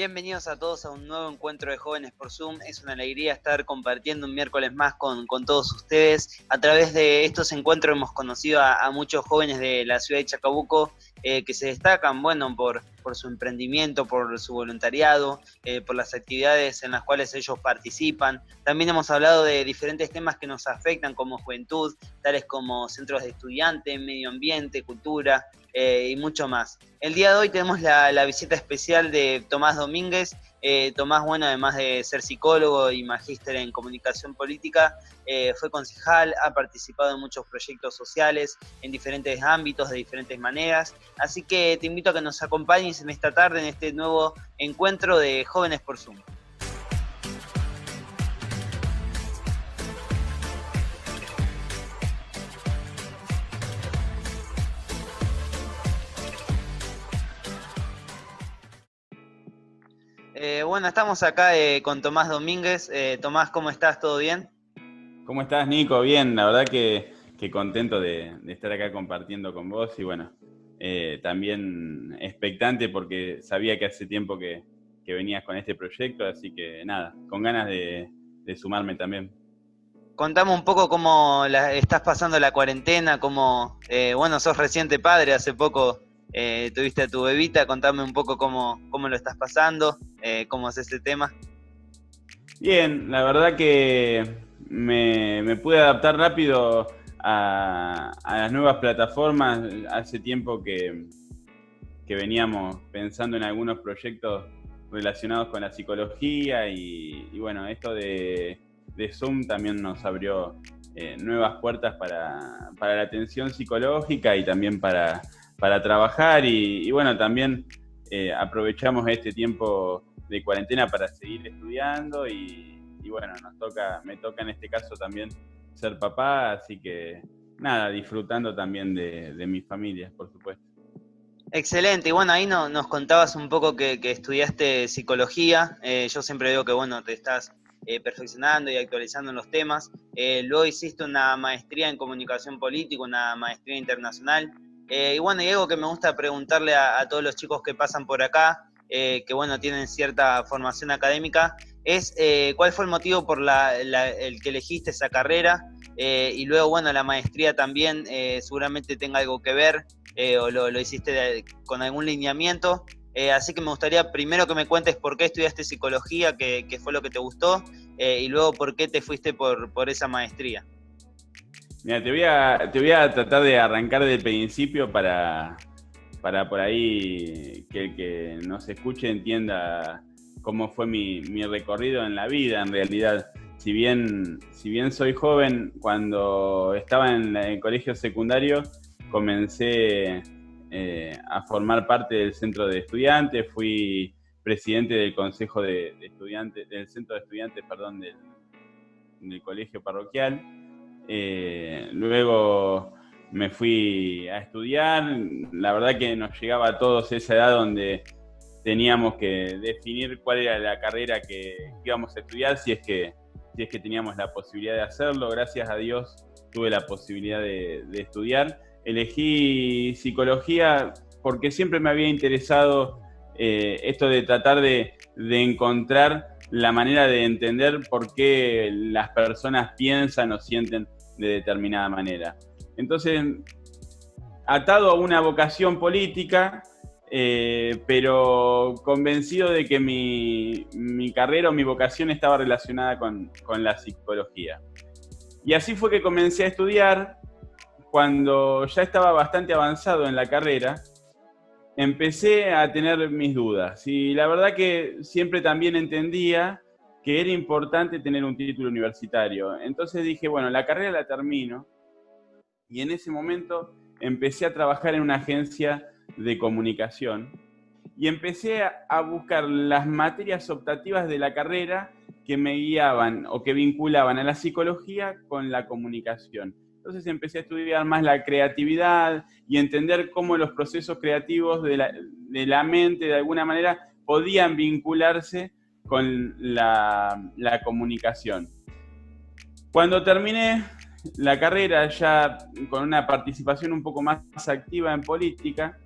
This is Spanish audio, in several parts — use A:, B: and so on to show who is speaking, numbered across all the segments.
A: Bienvenidos a todos a un nuevo encuentro de jóvenes por Zoom. Es una alegría estar compartiendo un miércoles más con todos ustedes. A través de estos encuentros hemos conocido a muchos jóvenes de la ciudad de Chacabuco que se destacan, bueno, por su emprendimiento, por su voluntariado, por las actividades en las cuales ellos participan. También hemos hablado de diferentes temas que nos afectan como juventud, tales como centros de estudiantes, medio ambiente, cultura y mucho más. El día de hoy tenemos la visita especial de Tomás Domínguez. Tomás, bueno, además de ser psicólogo y magíster en comunicación política, fue concejal, ha participado en muchos proyectos sociales en diferentes ámbitos, de diferentes maneras. Así que te invito a que nos acompañes en esta tarde, en este nuevo encuentro de Jóvenes por Zoom. Bueno, estamos acá con Tomás Domínguez. Tomás, ¿cómo estás? ¿Todo bien?
B: ¿Cómo estás, Nico? Bien, la verdad que contento de estar acá compartiendo con vos y bueno, también expectante porque sabía que hace tiempo que venías con este proyecto, así que nada, con ganas de sumarme también.
A: Contame un poco cómo estás pasando la cuarentena, cómo, bueno, sos reciente padre, hace poco tuviste a tu bebita. Contame un poco cómo lo estás pasando, cómo es ese tema.
B: Bien, la verdad que me pude adaptar rápido a las nuevas plataformas. Hace tiempo que veníamos pensando en algunos proyectos relacionados con la psicología y bueno, esto de Zoom también nos abrió nuevas puertas para la atención psicológica y también para trabajar y bueno, también aprovechamos este tiempo de cuarentena para seguir estudiando y bueno, me toca en este caso también ser papá, así que nada, disfrutando también de mi familia, por supuesto.
A: Excelente, y bueno, ahí nos contabas un poco que estudiaste psicología. Yo siempre digo que, bueno, te estás perfeccionando y actualizando en los temas. Luego hiciste una maestría en comunicación política, una maestría internacional. Y bueno, y algo que me gusta preguntarle a todos los chicos que pasan por acá, que bueno, tienen cierta formación académica, es ¿cuál fue el motivo por el que elegiste esa carrera? Y luego, bueno, la maestría también seguramente tenga algo que ver. O lo hiciste con algún lineamiento. Así que me gustaría primero que me cuentes por qué estudiaste psicología, qué fue lo que te gustó, y luego por qué te fuiste por esa maestría.
B: Mira, te voy a tratar de arrancar del principio para por ahí que el que nos escuche entienda cómo fue mi recorrido en la vida, en realidad. Si bien soy joven, cuando estaba en el colegio secundario comencé a formar parte del centro de estudiantes, fui presidente del consejo de estudiantes, del centro de estudiantes, perdón, del colegio parroquial. Luego me fui a estudiar. La verdad que nos llegaba a todos esa edad donde teníamos que definir cuál era la carrera que íbamos a estudiar, si es que teníamos la posibilidad de hacerlo. Gracias a Dios tuve la posibilidad de estudiar. Elegí psicología porque siempre me había interesado esto de tratar de encontrar la manera de entender por qué las personas piensan o sienten de determinada manera. Entonces, atado a una vocación política, pero convencido de que mi carrera o mi vocación estaba relacionada con la psicología. Y así fue que comencé a estudiar. Cuando ya estaba bastante avanzado en la carrera, empecé a tener mis dudas. Y la verdad que siempre también entendía que era importante tener un título universitario. Entonces dije, bueno, la carrera la termino. Y en ese momento empecé a trabajar en una agencia de comunicación y empecé a buscar las materias optativas de la carrera que me guiaban o que vinculaban a la psicología con la comunicación. Entonces empecé a estudiar más la creatividad y entender cómo los procesos creativos de la mente de alguna manera podían vincularse con la comunicación. Cuando terminé la carrera, ya con una participación un poco más activa en política,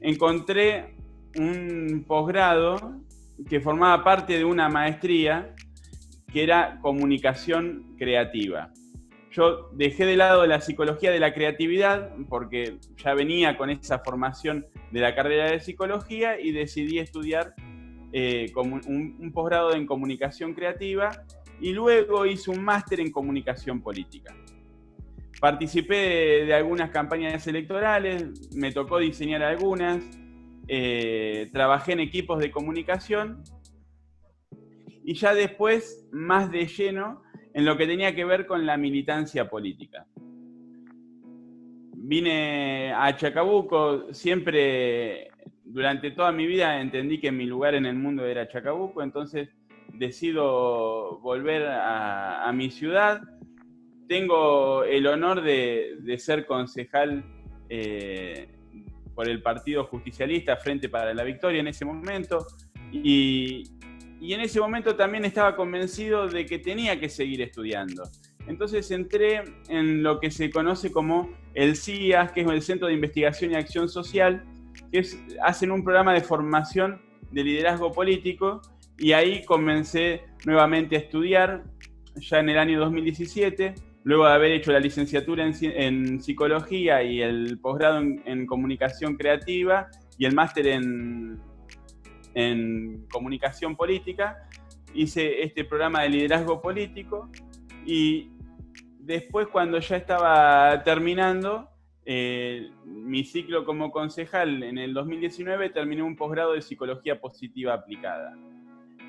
B: encontré un posgrado que formaba parte de una maestría que era comunicación creativa. Yo dejé de lado la psicología de la creatividad porque ya venía con esa formación de la carrera de psicología y decidí estudiar un posgrado en comunicación creativa y luego hice un máster en comunicación política. Participé de algunas campañas electorales, me tocó diseñar algunas, trabajé en equipos de comunicación y ya después más de lleno en lo que tenía que ver con la militancia política. Vine a Chacabuco, siempre durante toda mi vida entendí que mi lugar en el mundo era Chacabuco, entonces decido volver a mi ciudad. Tengo el honor de ser concejal por el Partido Justicialista, Frente para la Victoria en ese momento, y en ese momento también estaba convencido de que tenía que seguir estudiando. Entonces entré en lo que se conoce como el CIAS, que es el Centro de Investigación y Acción Social, que hacen un programa de formación de liderazgo político, y ahí comencé nuevamente a estudiar, ya en el año 2017, luego de haber hecho la licenciatura en psicología y el posgrado en comunicación creativa y el máster en comunicación política, hice este programa de liderazgo político y después, cuando ya estaba terminando mi ciclo como concejal en el 2019, terminé un posgrado de psicología positiva aplicada.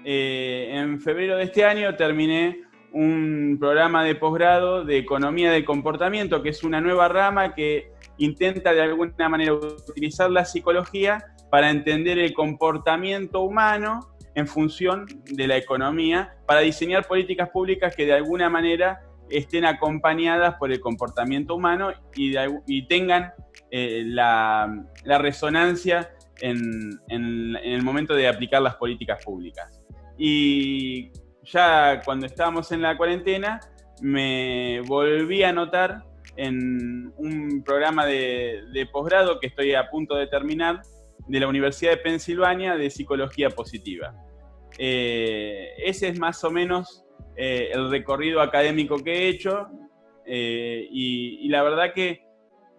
B: En febrero de este año terminé un programa de posgrado de economía del comportamiento, que es una nueva rama que intenta de alguna manera utilizar la psicología para entender el comportamiento humano en función de la economía, para diseñar políticas públicas que de alguna manera estén acompañadas por el comportamiento humano y tengan la resonancia en el momento de aplicar las políticas públicas. Y ya cuando estábamos en la cuarentena, me volví a anotar en un programa de posgrado que estoy a punto de terminar, de la Universidad de Pensilvania, de psicología positiva. Ese es más o menos el recorrido académico que he hecho, y la verdad que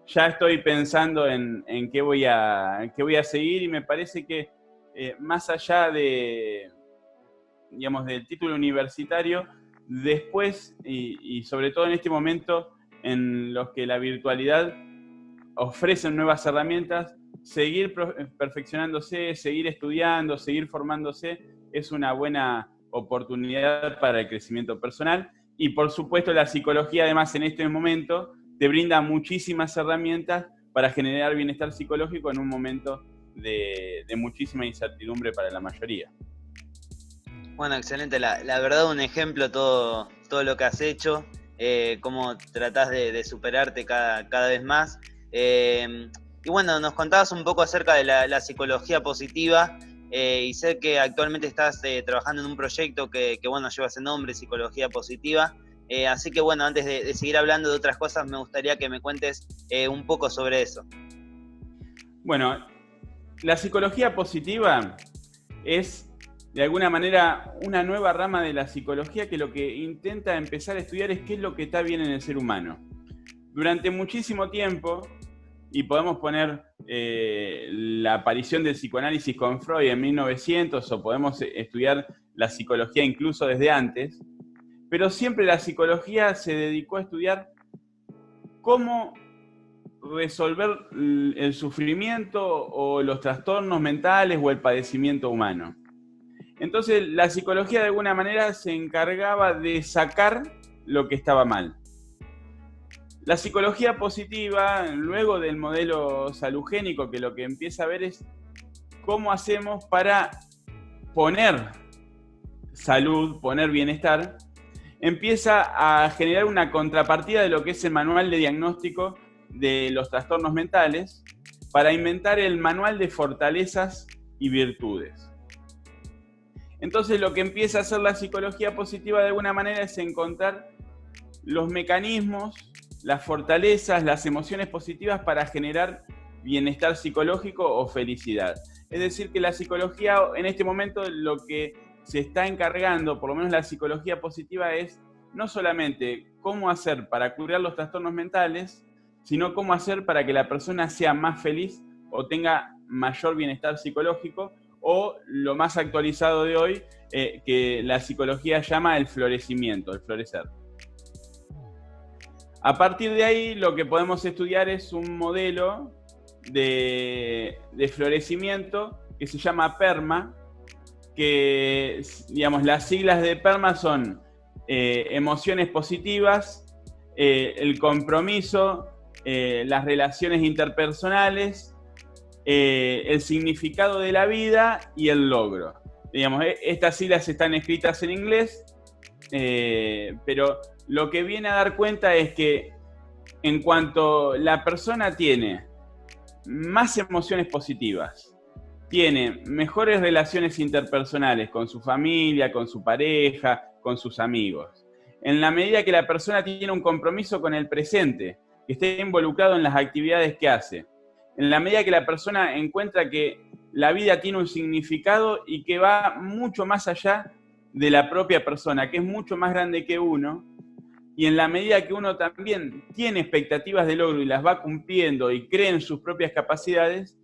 B: ya estoy pensando en qué voy a seguir, y me parece que más allá digamos, del título universitario, después y sobre todo en este momento en los que la virtualidad ofrece nuevas herramientas, seguir perfeccionándose, seguir estudiando, seguir formándose, es una buena oportunidad para el crecimiento personal. Y por supuesto la psicología, además, en este momento te brinda muchísimas herramientas para generar bienestar psicológico en un momento de muchísima incertidumbre para la mayoría.
A: Bueno, excelente. La verdad, un ejemplo todo lo que has hecho, cómo tratás de superarte cada vez más. Y bueno, nos contabas un poco acerca de la psicología positiva, y sé que actualmente estás trabajando en un proyecto que bueno, lleva ese nombre, Psicología Positiva. Así que bueno, antes de seguir hablando de otras cosas, me gustaría que me cuentes un poco sobre eso.
B: Bueno, la psicología positiva es de alguna manera una nueva rama de la psicología que lo que intenta empezar a estudiar es qué es lo que está bien en el ser humano. Durante muchísimo tiempo, y podemos poner la aparición del psicoanálisis con Freud en 1900, o podemos estudiar la psicología incluso desde antes, pero siempre la psicología se dedicó a estudiar cómo resolver el sufrimiento o los trastornos mentales o el padecimiento humano. Entonces la psicología de alguna manera se encargaba de sacar lo que estaba mal. La psicología positiva, luego del modelo salugénico, que lo que empieza a ver es cómo hacemos para poner salud, poner bienestar, empieza a generar una contrapartida de lo que es el manual de diagnóstico de los trastornos mentales para inventar el manual de fortalezas y virtudes. Entonces lo que empieza a hacer la psicología positiva de alguna manera es encontrar los mecanismos, las fortalezas, las emociones positivas para generar bienestar psicológico o felicidad. Es decir, que la psicología en este momento lo que se está encargando, por lo menos la psicología positiva, es no solamente cómo hacer para curar los trastornos mentales, sino cómo hacer para que la persona sea más feliz o tenga mayor bienestar psicológico, o lo más actualizado de hoy, que la psicología llama el florecimiento, el florecer. A partir de ahí, lo que podemos estudiar es un modelo de florecimiento que se llama PERMA, que, digamos, las siglas de PERMA son emociones positivas, el compromiso, las relaciones interpersonales, el significado de la vida y el logro. Digamos, estas siglas están escritas en inglés, pero lo que viene a dar cuenta es que en cuanto la persona tiene más emociones positivas, tiene mejores relaciones interpersonales con su familia, con su pareja, con sus amigos, en la medida que la persona tiene un compromiso con el presente, que esté involucrado en las actividades que hace, en la medida que la persona encuentra que la vida tiene un significado y que va mucho más allá de la propia persona, que es mucho más grande que uno, y en la medida que uno también tiene expectativas de logro y las va cumpliendo y cree en sus propias capacidades,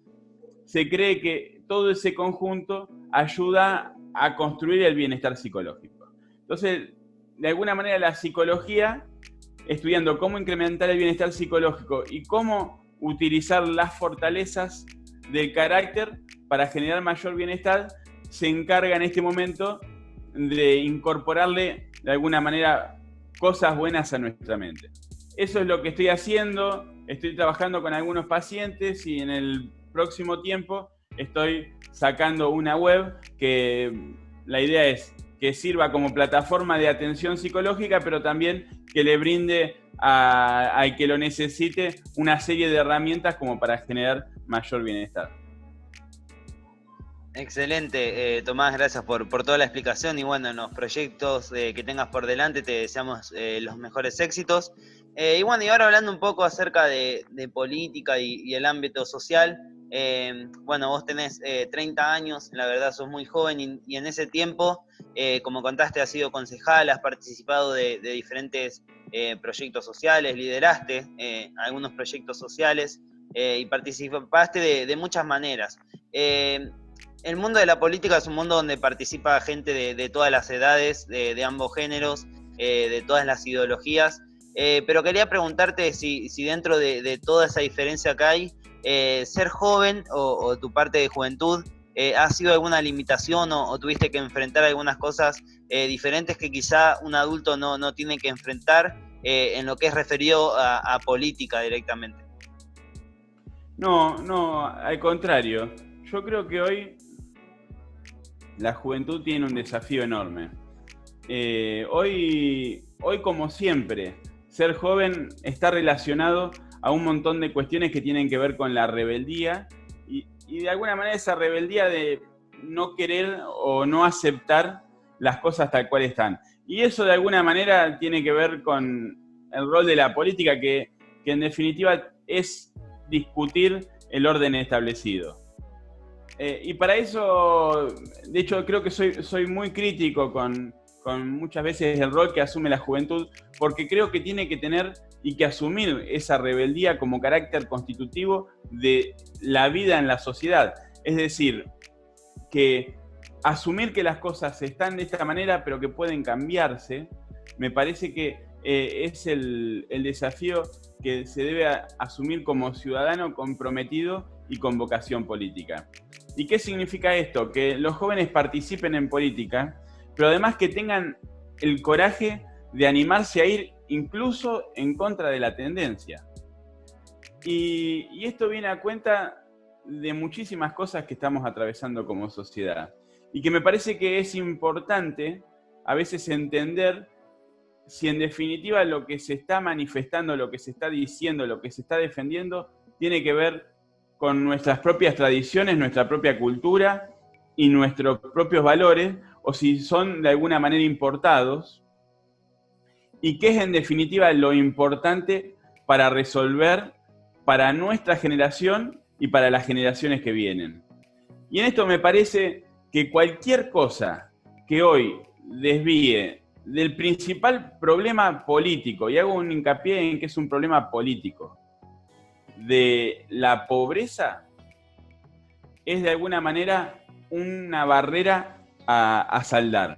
B: se cree que todo ese conjunto ayuda a construir el bienestar psicológico. Entonces, de alguna manera, la psicología, estudiando cómo incrementar el bienestar psicológico y cómo utilizar las fortalezas del carácter para generar mayor bienestar, se encarga en este momento de incorporarle de alguna manera cosas buenas a nuestra mente. Eso es lo que estoy haciendo. Estoy trabajando con algunos pacientes y en el próximo tiempo estoy sacando una web que la idea es que sirva como plataforma de atención psicológica, pero también que le brinde al que lo necesite una serie de herramientas como para generar mayor bienestar.
A: Excelente, Tomás, gracias por toda la explicación y bueno, en los proyectos que tengas por delante te deseamos los mejores éxitos. Y bueno, y ahora hablando un poco acerca de política y el ámbito social, bueno, vos tenés 30 años, la verdad sos muy joven y en ese tiempo, como contaste, has sido concejal, has participado de diferentes proyectos sociales, lideraste algunos proyectos sociales y participaste de muchas maneras. El mundo de la política es un mundo donde participa gente de todas las edades, de ambos géneros, de todas las ideologías, pero quería preguntarte si dentro de toda esa diferencia que hay, ser joven o tu parte de juventud, ¿ha sido alguna limitación o tuviste que enfrentar algunas cosas diferentes que quizá un adulto no tiene que enfrentar en lo que es referido a política directamente?
B: No, al contrario. Yo creo que hoy la juventud tiene un desafío enorme. Hoy, como siempre, ser joven está relacionado a un montón de cuestiones que tienen que ver con la rebeldía y de alguna manera esa rebeldía de no querer o no aceptar las cosas tal cual están. Y eso de alguna manera tiene que ver con el rol de la política, que en definitiva es discutir el orden establecido. Y para eso, de hecho, creo que soy muy crítico con muchas veces el rol que asume la juventud, porque creo que tiene que tener y que asumir esa rebeldía como carácter constitutivo de la vida en la sociedad. Es decir, que asumir que las cosas están de esta manera, pero que pueden cambiarse, me parece que es el desafío que se debe asumir como ciudadano comprometido y con vocación política. ¿Y qué significa esto? Que los jóvenes participen en política, pero además que tengan el coraje de animarse a ir incluso en contra de la tendencia. Y esto viene a cuenta de muchísimas cosas que estamos atravesando como sociedad. Y que me parece que es importante a veces entender si en definitiva lo que se está manifestando, lo que se está diciendo, lo que se está defendiendo, tiene que ver con nuestras propias tradiciones, nuestra propia cultura y nuestros propios valores, o si son de alguna manera importados, y qué es en definitiva lo importante para resolver para nuestra generación y para las generaciones que vienen. Y en esto me parece que cualquier cosa que hoy desvíe del principal problema político, y hago un hincapié en que es un problema político, de la pobreza, es de alguna manera una barrera a saldar.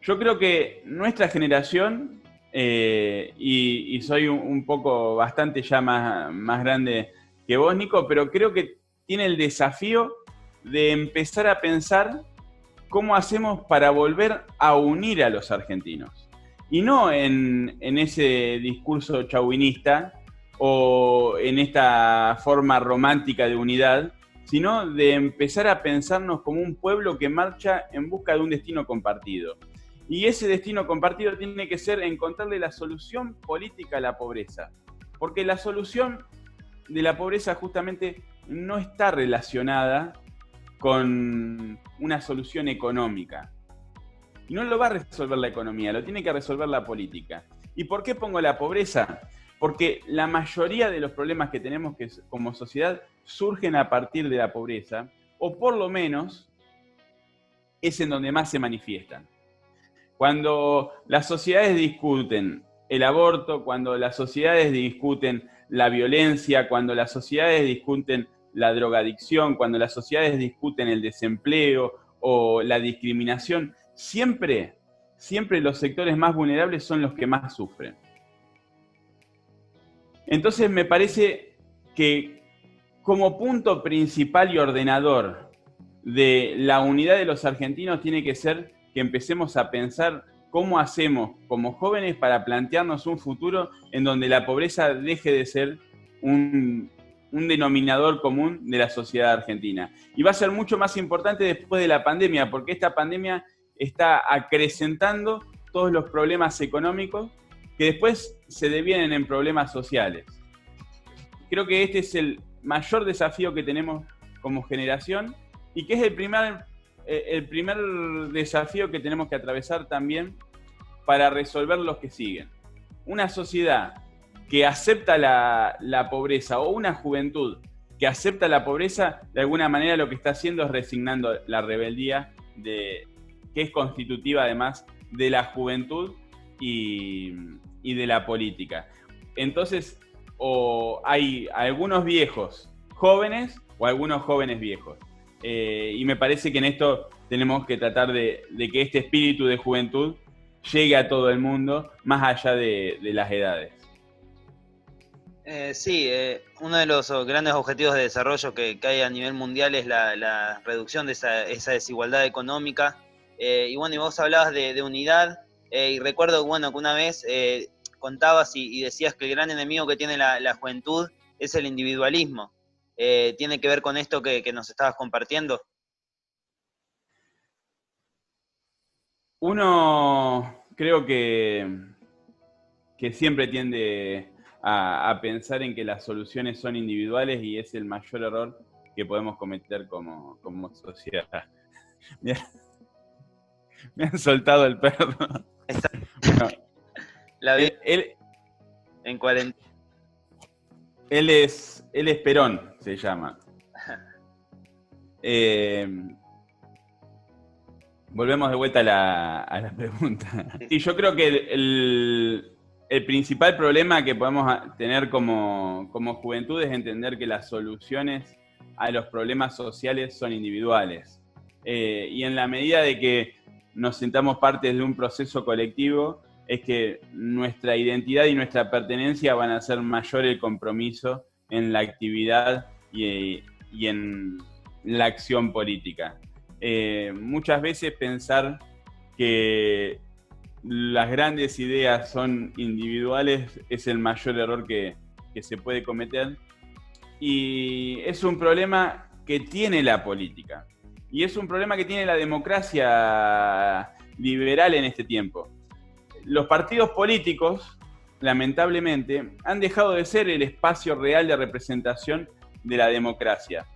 B: Yo creo que nuestra generación, y soy un poco bastante ya más grande que vos, Nico, pero creo que tiene el desafío de empezar a pensar cómo hacemos para volver a unir a los argentinos. Y no en ese discurso chauvinista o en esta forma romántica de unidad, sino de empezar a pensarnos como un pueblo que marcha en busca de un destino compartido. Y ese destino compartido tiene que ser encontrarle la solución política a la pobreza. Porque la solución de la pobreza justamente no está relacionada con una solución económica. Y no lo va a resolver la economía, lo tiene que resolver la política. ¿Y por qué pongo la pobreza? Porque la mayoría de los problemas que tenemos como sociedad surgen a partir de la pobreza, o por lo menos es en donde más se manifiestan. Cuando las sociedades discuten el aborto, cuando las sociedades discuten la violencia, cuando las sociedades discuten la drogadicción, cuando las sociedades discuten el desempleo o la discriminación, siempre los sectores más vulnerables son los que más sufren. Entonces me parece que como punto principal y ordenador de la unidad de los argentinos tiene que ser que empecemos a pensar cómo hacemos como jóvenes para plantearnos un futuro en donde la pobreza deje de ser un denominador común de la sociedad argentina. Y va a ser mucho más importante después de la pandemia, porque esta pandemia está acrecentando todos los problemas económicos que después se devienen en problemas sociales. Creo que este es el mayor desafío que tenemos como generación y que es el primer desafío que tenemos que atravesar también para resolver los que siguen. Una sociedad que acepta la pobreza o una juventud que acepta la pobreza, de alguna manera lo que está haciendo es resignando la rebeldía que es constitutiva además de la juventud y de la política. Entonces, o hay algunos viejos jóvenes o algunos jóvenes viejos. Y me parece que en esto tenemos que tratar de que este espíritu de juventud llegue a todo el mundo, más allá de las edades.
A: Sí, uno de los grandes objetivos de desarrollo que hay a nivel mundial es la reducción de esa desigualdad económica. Y bueno, y vos hablabas de unidad, y recuerdo bueno, que una vez contabas y decías que el gran enemigo que tiene la juventud es el individualismo. ¿Tiene que ver con esto que nos estabas compartiendo?
B: Uno creo que siempre tiende a pensar en que las soluciones son individuales y es el mayor error que podemos cometer como sociedad. Me han soltado el perro. Bueno,
A: La vi en cuarentena.
B: Él es Perón, se llama. Volvemos de vuelta a la pregunta. Y yo creo que el principal problema que podemos tener como juventud es entender que las soluciones a los problemas sociales son individuales. Y en la medida de que nos sintamos parte de un proceso colectivo, es que nuestra identidad y nuestra pertenencia van a hacer mayor el compromiso en la actividad y en la acción política. Muchas veces pensar que las grandes ideas son individuales es el mayor error que se puede cometer, y es un problema que tiene la política y es un problema que tiene la democracia liberal en este tiempo. Los partidos políticos, lamentablemente, han dejado de ser el espacio real de representación de la democracia.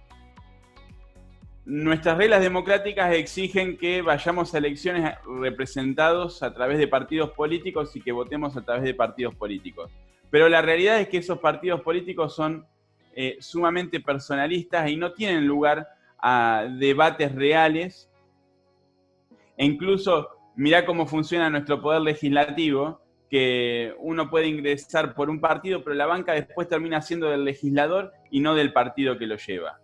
B: Nuestras reglas democráticas exigen que vayamos a elecciones representados a través de partidos políticos y que votemos a través de partidos políticos. Pero la realidad es que esos partidos políticos son sumamente personalistas y no tienen lugar a debates reales. E incluso, mirá cómo funciona nuestro poder legislativo, que uno puede ingresar por un partido, pero la banca después termina siendo del legislador y no del partido que lo lleva.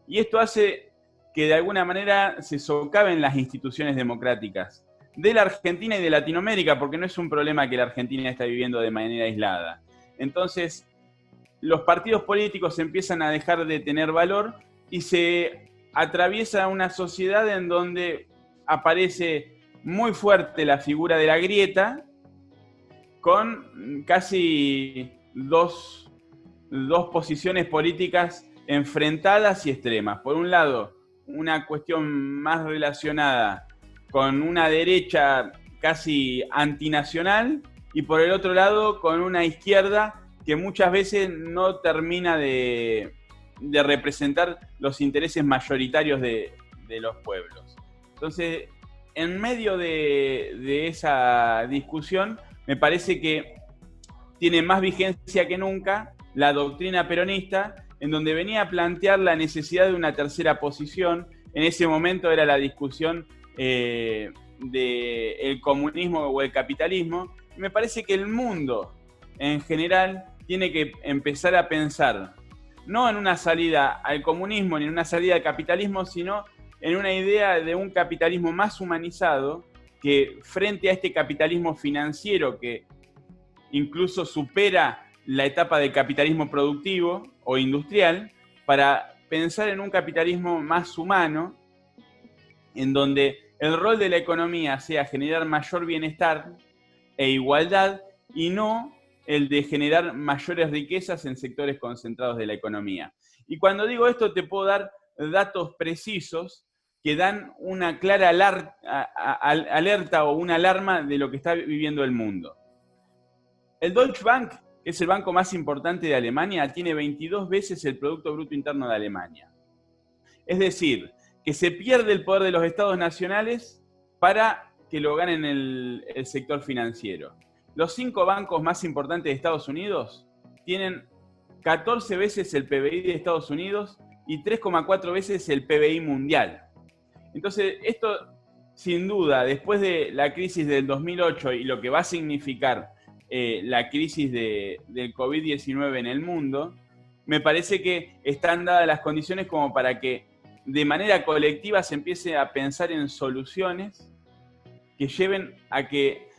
B: Y esto hace que de alguna manera se socaven las instituciones democráticas de la Argentina y de Latinoamérica, porque no es un problema que la Argentina está viviendo de manera aislada. Entonces, los partidos políticos empiezan a dejar de tener valor y se atraviesa una sociedad en donde aparece muy fuerte la figura de la grieta, con casi dos posiciones políticas enfrentadas y extremas. Por un lado, una cuestión más relacionada con una derecha casi antinacional y por el otro lado con una izquierda que muchas veces no termina de representar los intereses mayoritarios de los pueblos. Entonces, en medio de esa discusión, me parece que tiene más vigencia que nunca la doctrina peronista, en donde venía a plantear la necesidad de una tercera posición. En ese momento era la discusión del comunismo o el capitalismo. Y me parece que el mundo en general tiene que empezar a pensar no en una salida al comunismo ni en una salida al capitalismo, sino en una idea de un capitalismo más humanizado, que frente a este capitalismo financiero que incluso supera la etapa del capitalismo productivo o industrial, para pensar en un capitalismo más humano, en donde el rol de la economía sea generar mayor bienestar e igualdad y no el de generar mayores riquezas en sectores concentrados de la economía. Y cuando digo esto te puedo dar datos precisos que dan una clara alerta o una alarma de lo que está viviendo el mundo. El Deutsche Bank, que es el banco más importante de Alemania, tiene 22 veces el Producto Bruto Interno de Alemania. Es decir, que se pierde el poder de los estados nacionales para que lo ganen el sector financiero. Los 5 bancos más importantes de Estados Unidos tienen 14 veces el PBI de Estados Unidos y 3,4 veces el PBI mundial. Entonces, esto, sin duda, después de la crisis del 2008 y lo que va a significar la crisis del COVID-19 en el mundo, me parece que están dadas las condiciones como para que de manera colectiva se empiece a pensar en soluciones que lleven a que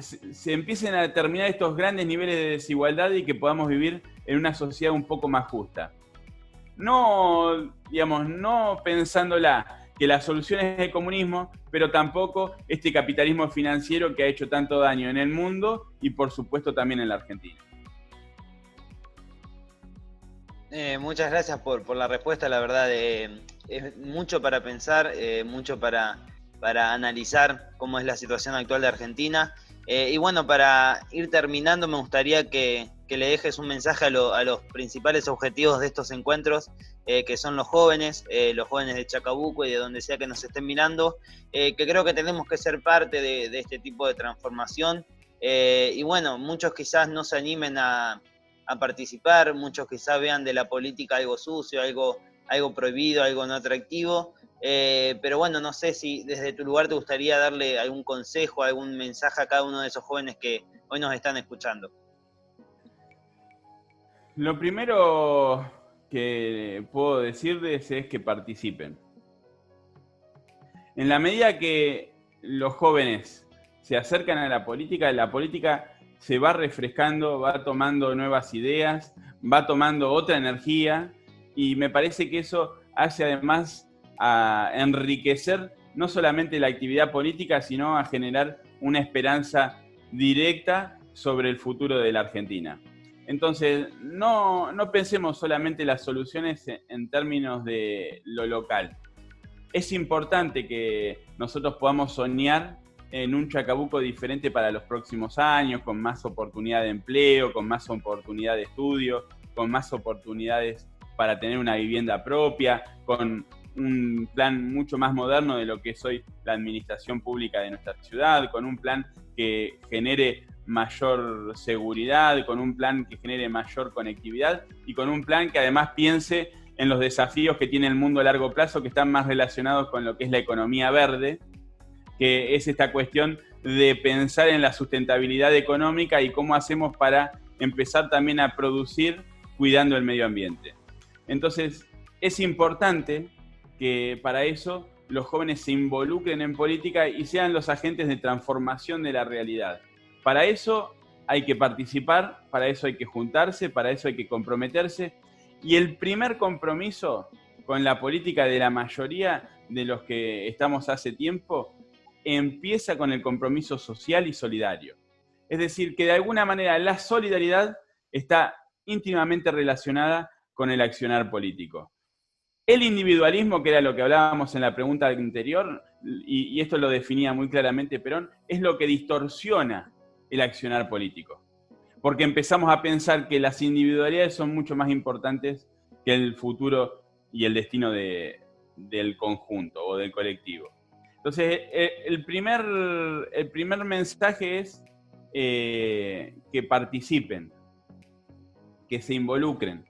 B: se empiecen a terminar estos grandes niveles de desigualdad y que podamos vivir en una sociedad un poco más justa. No, digamos, no pensándola que la solución es el comunismo, pero tampoco este capitalismo financiero que ha hecho tanto daño en el mundo y por supuesto también en la Argentina.
A: Muchas gracias por la respuesta, la verdad es mucho para pensar, mucho para analizar cómo es la situación actual de Argentina. Y bueno, para ir terminando me gustaría que le dejes un mensaje a los principales objetivos de estos encuentros, que son los jóvenes de Chacabuco y de donde sea que nos estén mirando, que creo que tenemos que ser parte de este tipo de transformación. Y bueno, muchos quizás no se animen a participar, muchos quizás vean de la política algo sucio, algo prohibido, algo no atractivo, pero bueno, no sé si desde tu lugar te gustaría darle algún consejo, algún mensaje a cada uno de esos jóvenes que hoy nos están escuchando.
B: Lo primero que puedo decirles es que participen. En la medida que los jóvenes se acercan a la política se va refrescando, va tomando nuevas ideas, va tomando otra energía y me parece que eso hace además a enriquecer no solamente la actividad política, sino a generar una esperanza directa sobre el futuro de la Argentina. Entonces, no pensemos solamente las soluciones en términos de lo local. Es importante que nosotros podamos soñar en un Chacabuco diferente para los próximos años, con más oportunidad de empleo, con más oportunidad de estudio, con más oportunidades para tener una vivienda propia, con un plan mucho más moderno de lo que es hoy la administración pública de nuestra ciudad, con un plan que genere mayor seguridad, con un plan que genere mayor conectividad y con un plan que además piense en los desafíos que tiene el mundo a largo plazo, que están más relacionados con lo que es la economía verde, que es esta cuestión de pensar en la sustentabilidad económica y cómo hacemos para empezar también a producir cuidando el medio ambiente. Entonces, es importante que para eso los jóvenes se involucren en política y sean los agentes de transformación de la realidad. Para eso hay que participar, para eso hay que juntarse, para eso hay que comprometerse. Y el primer compromiso con la política de la mayoría de los que estamos hace tiempo empieza con el compromiso social y solidario. Es decir, que de alguna manera la solidaridad está íntimamente relacionada con el accionar político. El individualismo, que era lo que hablábamos en la pregunta anterior, y esto lo definía muy claramente Perón, es lo que distorsiona el accionar político. Porque empezamos a pensar que las individualidades son mucho más importantes que el futuro y el destino del conjunto o del colectivo. Entonces, el primer mensaje es que participen, que se involucren.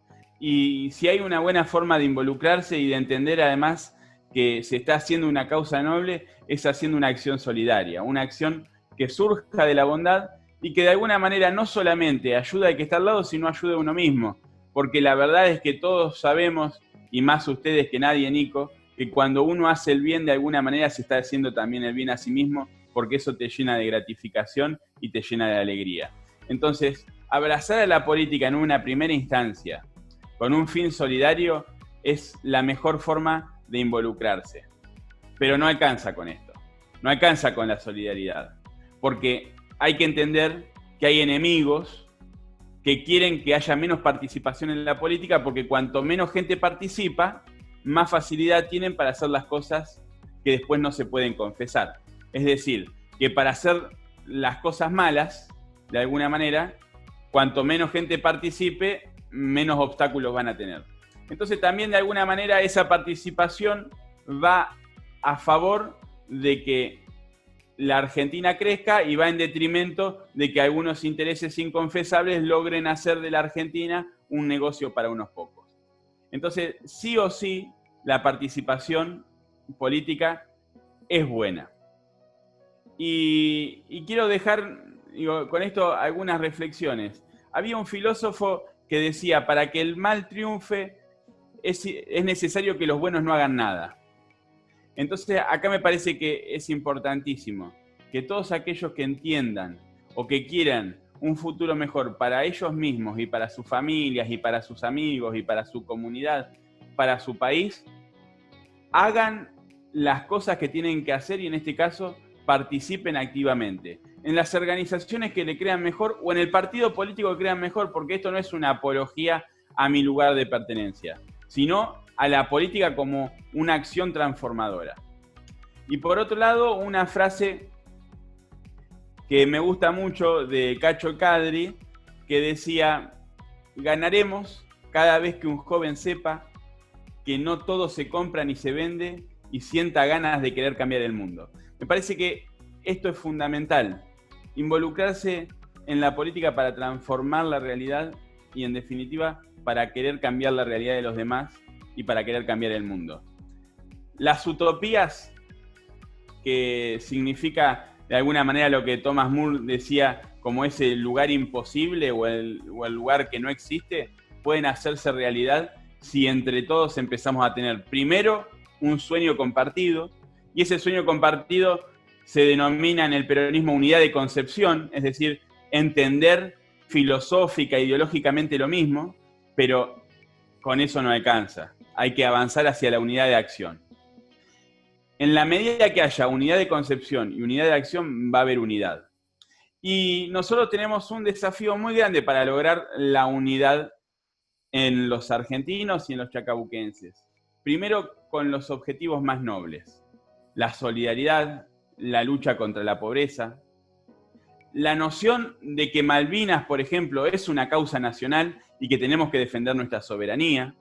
B: Y si hay una buena forma de involucrarse y de entender además que se está haciendo una causa noble, es haciendo una acción solidaria, una acción que surja de la bondad y que de alguna manera no solamente ayuda al que está al lado, sino ayuda a uno mismo. Porque la verdad es que todos sabemos, y más ustedes que nadie, Nico, que cuando uno hace el bien de alguna manera se está haciendo también el bien a sí mismo, porque eso te llena de gratificación y te llena de alegría. Entonces, abrazar a la política en una primera instancia, con un fin solidario, es la mejor forma de involucrarse. Pero no alcanza con esto, no alcanza con la solidaridad, porque hay que entender que hay enemigos que quieren que haya menos participación en la política, porque cuanto menos gente participa, más facilidad tienen para hacer las cosas que después no se pueden confesar. Es decir, que para hacer las cosas malas, de alguna manera, cuanto menos gente participe, menos obstáculos van a tener. Entonces también de alguna manera esa participación va a favor de que la Argentina crezca y va en detrimento de que algunos intereses inconfesables logren hacer de la Argentina un negocio para unos pocos. Entonces, sí o sí, la participación política es buena. Y quiero dejar con esto algunas reflexiones. Había un filósofo que decía, para que el mal triunfe, es necesario que los buenos no hagan nada. Entonces, acá me parece que es importantísimo que todos aquellos que entiendan o que quieran un futuro mejor para ellos mismos y para sus familias y para sus amigos y para su comunidad, para su país, hagan las cosas que tienen que hacer y en este caso participen activamente en las organizaciones que le crean mejor o en el partido político que crean mejor, porque esto no es una apología a mi lugar de pertenencia, sino a la política como una acción transformadora. Y por otro lado, una frase que me gusta mucho de Cacho Cadri, que decía, ganaremos cada vez que un joven sepa que no todo se compra ni se vende y sienta ganas de querer cambiar el mundo. Me parece que esto es fundamental, involucrarse en la política para transformar la realidad y en definitiva para querer cambiar la realidad de los demás y para querer cambiar el mundo. Las utopías, que significa de alguna manera lo que Thomas More decía como ese lugar imposible o el lugar que no existe, pueden hacerse realidad si entre todos empezamos a tener primero un sueño compartido, y ese sueño compartido se denomina en el peronismo unidad de concepción, es decir, entender filosófica e ideológicamente lo mismo, pero con eso no alcanza. Hay que avanzar hacia la unidad de acción. En la medida que haya unidad de concepción y unidad de acción, va a haber unidad. Y nosotros tenemos un desafío muy grande para lograr la unidad en los argentinos y en los chacabuquenses. Primero, con los objetivos más nobles. La solidaridad, la lucha contra la pobreza, la noción de que Malvinas, por ejemplo, es una causa nacional y que tenemos que defender nuestra soberanía.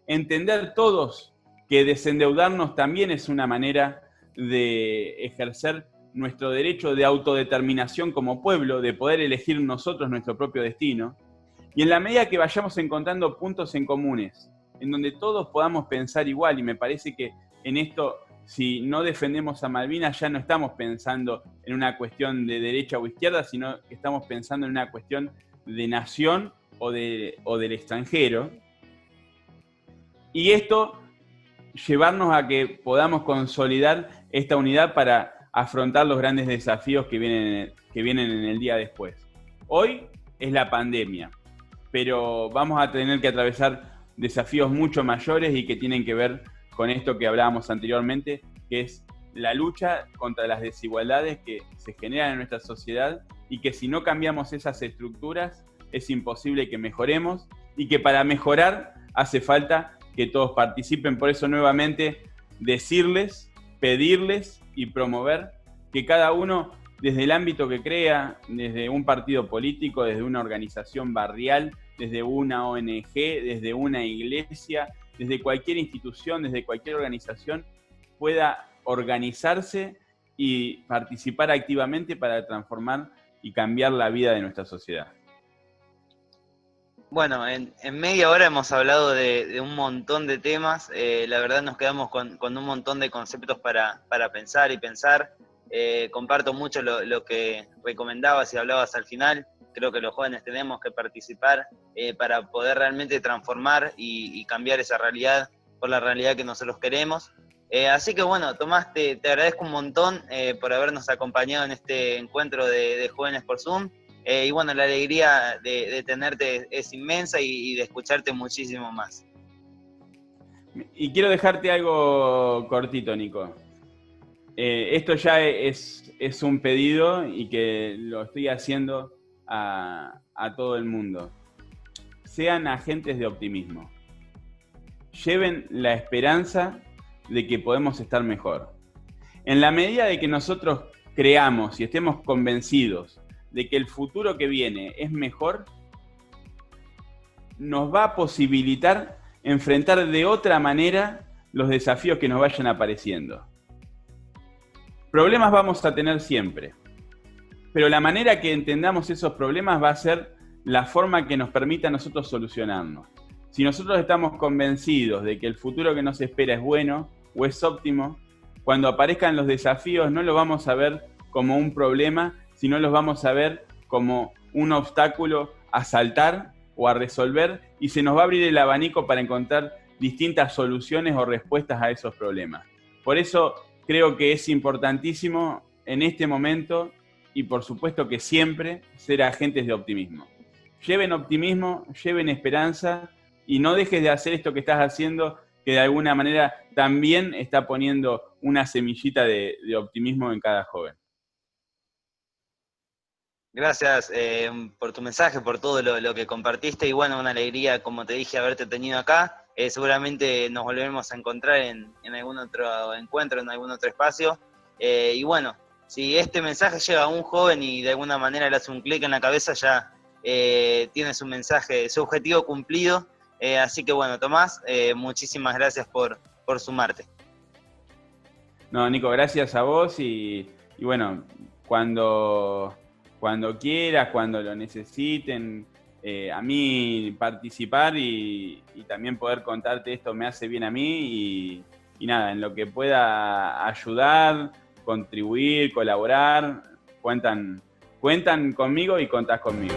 B: Entender todos que desendeudarnos también es una manera de ejercer nuestro derecho de autodeterminación como pueblo, de poder elegir nosotros nuestro propio destino. Y en la medida que vayamos encontrando puntos en comunes en donde todos podamos pensar igual, y me parece que en esto, si no defendemos a Malvinas, ya no estamos pensando en una cuestión de derecha o izquierda, sino que estamos pensando en una cuestión de nación o del extranjero. Y esto, llevarnos a que podamos consolidar esta unidad para afrontar los grandes desafíos que vienen en el día después. Hoy es la pandemia, pero vamos a tener que atravesar desafíos mucho mayores y que tienen que ver con esto que hablábamos anteriormente, que es la lucha contra las desigualdades que se generan en nuestra sociedad y que si no cambiamos esas estructuras es imposible que mejoremos, y que para mejorar hace falta que todos participen. Por eso nuevamente decirles, pedirles y promover que cada uno desde el ámbito que crea, desde un partido político, desde una organización barrial, desde una ONG, desde una iglesia, desde cualquier institución, desde cualquier organización, pueda organizarse y participar activamente para transformar y cambiar la vida de nuestra sociedad.
A: Bueno, en media hora hemos hablado de un montón de temas. La verdad nos quedamos con un montón de conceptos para pensar y pensar. Comparto mucho lo que recomendabas y hablabas al final. Creo que los jóvenes tenemos que participar para poder realmente transformar y cambiar esa realidad por la realidad que nosotros queremos. Así que bueno, Tomás, te agradezco un montón por habernos acompañado en este encuentro de jóvenes por Zoom. Y bueno, la alegría de tenerte es inmensa y de escucharte muchísimo más.
B: Y quiero dejarte algo cortito, Nico. Esto ya es un pedido y que lo estoy haciendo a todo el mundo. Sean agentes de optimismo. Lleven la esperanza de que podemos estar mejor. En la medida de que nosotros creamos y estemos convencidos de que el futuro que viene es mejor, nos va a posibilitar enfrentar de otra manera los desafíos que nos vayan apareciendo. Problemas vamos a tener siempre, pero la manera que entendamos esos problemas va a ser la forma que nos permita a nosotros solucionarnos. Si nosotros estamos convencidos de que el futuro que nos espera es bueno o es óptimo, cuando aparezcan los desafíos no lo vamos a ver como un problema, sino los vamos a ver como un obstáculo a saltar o a resolver, y se nos va a abrir el abanico para encontrar distintas soluciones o respuestas a esos problemas. Por eso creo que es importantísimo en este momento, y por supuesto que siempre, ser agentes de optimismo. Lleven optimismo, lleven esperanza, y no dejes de hacer esto que estás haciendo, que de alguna manera también está poniendo una semillita de optimismo en cada joven.
A: Gracias por tu mensaje, por todo lo que compartiste, y bueno, una alegría, como te dije, haberte tenido acá. Seguramente nos volveremos a encontrar en algún otro encuentro, en algún otro espacio. Y bueno, si este mensaje llega a un joven y de alguna manera le hace un clic en la cabeza, ya tiene su mensaje, su objetivo cumplido. Así que bueno, Tomás, muchísimas gracias por sumarte.
B: No, Nico, gracias a vos y bueno, cuando quieras, cuando lo necesiten, a mí participar y también poder contarte esto me hace bien a mí y nada, en lo que pueda ayudar, contribuir, colaborar, cuentan conmigo y contás conmigo.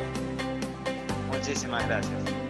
A: Muchísimas gracias.